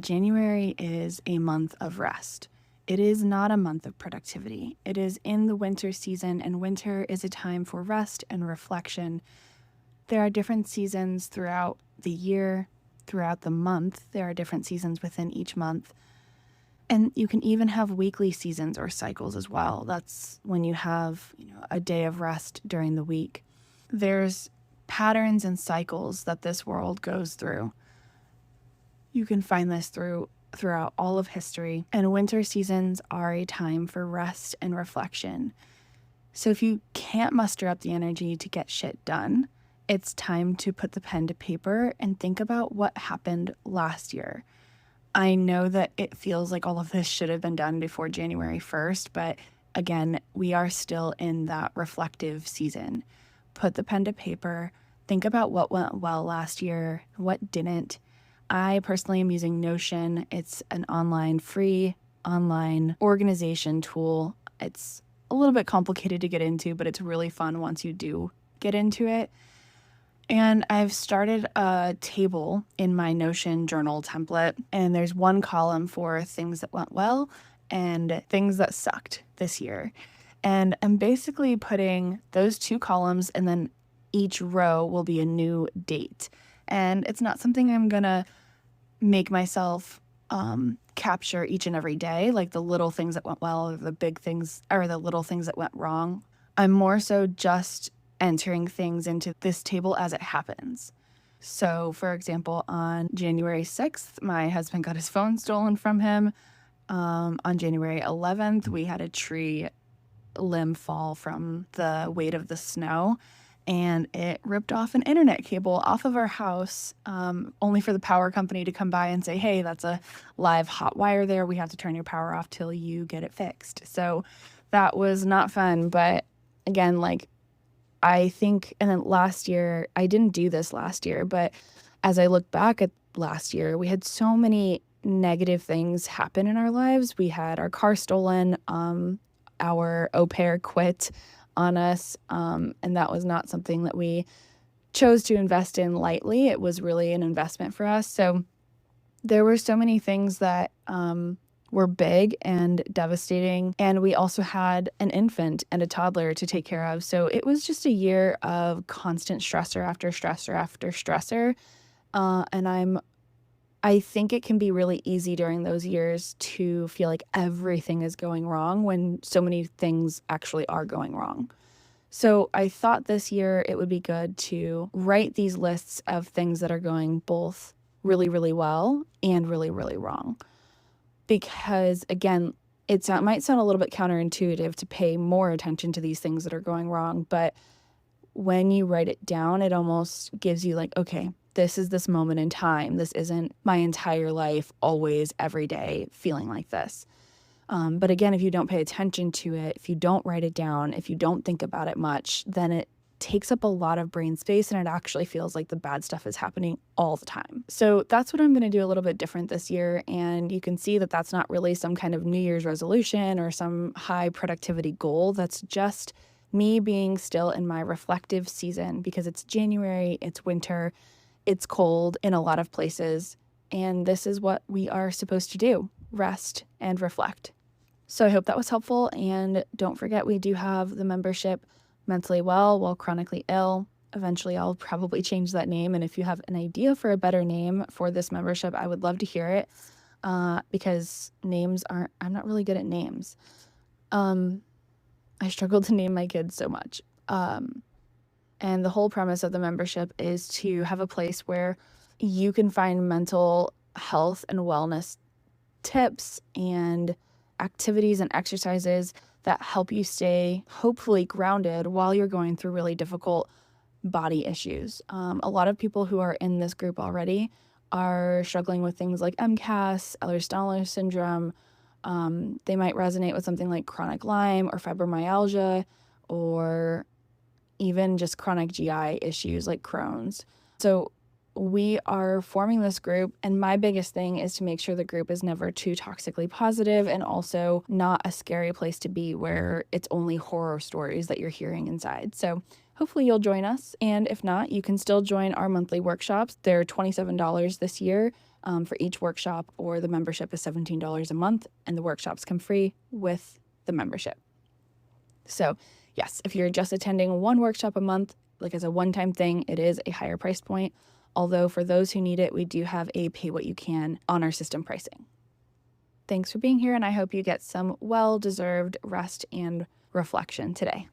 January is a month of rest. It is not a month of productivity. It is in the winter season, and winter is a time for rest and reflection. There are different seasons throughout the year, throughout the month. There are different seasons within each month. And you can even have weekly seasons or cycles as well. That's when you have, a day of rest during the week. There's patterns and cycles that this world goes through. You can find this throughout all of history, and winter seasons are a time for rest and reflection. So if you can't muster up the energy to get shit done, it's time to put the pen to paper and think about what happened last year. I know that it feels like all of this should have been done before January 1st, but again, we are still in that reflective season. Put the pen to paper, think about what went well last year, what didn't. I personally am using Notion. It's an free online organization tool. It's a little bit complicated to get into, but it's really fun once you do get into it. And I've started a table in my Notion journal template, and there's one column for things that went well and things that sucked this year. And I'm basically putting those two columns, and then each row will be a new date. And it's not something I'm going to make myself capture each and every day, like the little things that went well or the big things or the little things that went wrong. I'm more so just entering things into this table as it happens. So, for example, on January 6th, my husband got his phone stolen from him. On January 11th, we had a tree limb fall from the weight of the snow, and it ripped off an internet cable off of our house, only for the power company to come by and say, hey, that's a live hot wire there. We have to turn your power off till you get it fixed. So that was not fun. But again, I think, and then last year, I didn't do this last year, but as I look back at last year, we had so many negative things happen in our lives. We had our car stolen, our au pair quit on us, and that was not something that we chose to invest in lightly. It was really an investment for us. So there were so many things that were big and devastating. And we also had an infant and a toddler to take care of. So it was just a year of constant stressor after stressor after stressor. And I think it can be really easy during those years to feel like everything is going wrong when so many things actually are going wrong. So I thought this year it would be good to write these lists of things that are going both really, really well and really, really wrong. Because again, it might sound a little bit counterintuitive to pay more attention to these things that are going wrong, but when you write it down, it almost gives you okay, this is this moment in time. This isn't my entire life, always, every day, feeling like this. But again, if you don't pay attention to it, if you don't write it down, if you don't think about it much, then it takes up a lot of brain space, and it actually feels like the bad stuff is happening all the time. So that's what I'm going to do a little bit different this year. And you can see that that's not really some kind of New Year's resolution or some high productivity goal. That's just me being still in my reflective season, because it's January, it's winter, it's cold in a lot of places. And this is what we are supposed to do: rest and reflect. So I hope that was helpful. And don't forget, we do have the membership Mentally Well While Chronically Ill. Eventually, I'll probably change that name. And if you have an idea for a better name for this membership, I would love to hear it, because I'm not really good at names. I struggle to name my kids so much. And the whole premise of the membership is to have a place where you can find mental health and wellness tips and activities and exercises that help you stay hopefully grounded while you're going through really difficult body issues. A lot of people who are in this group already are struggling with things like MCAS, Ehlers-Danlos syndrome. They might resonate with something like chronic Lyme or fibromyalgia, or even just chronic GI issues like Crohn's. So we are forming this group, and my biggest thing is to make sure the group is never too toxically positive, and also not a scary place to be where it's only horror stories that you're hearing inside. So hopefully you'll join us, and if not, you can still join our monthly workshops. They're $27 this year for each workshop, or the membership is $17 a month, and the workshops come free with the membership. So yes, if you're just attending one workshop a month, like as a one-time thing, it is a higher price point. Although for those who need it, we do have a pay what you can on our system pricing. Thanks for being here, and I hope you get some well-deserved rest and reflection today.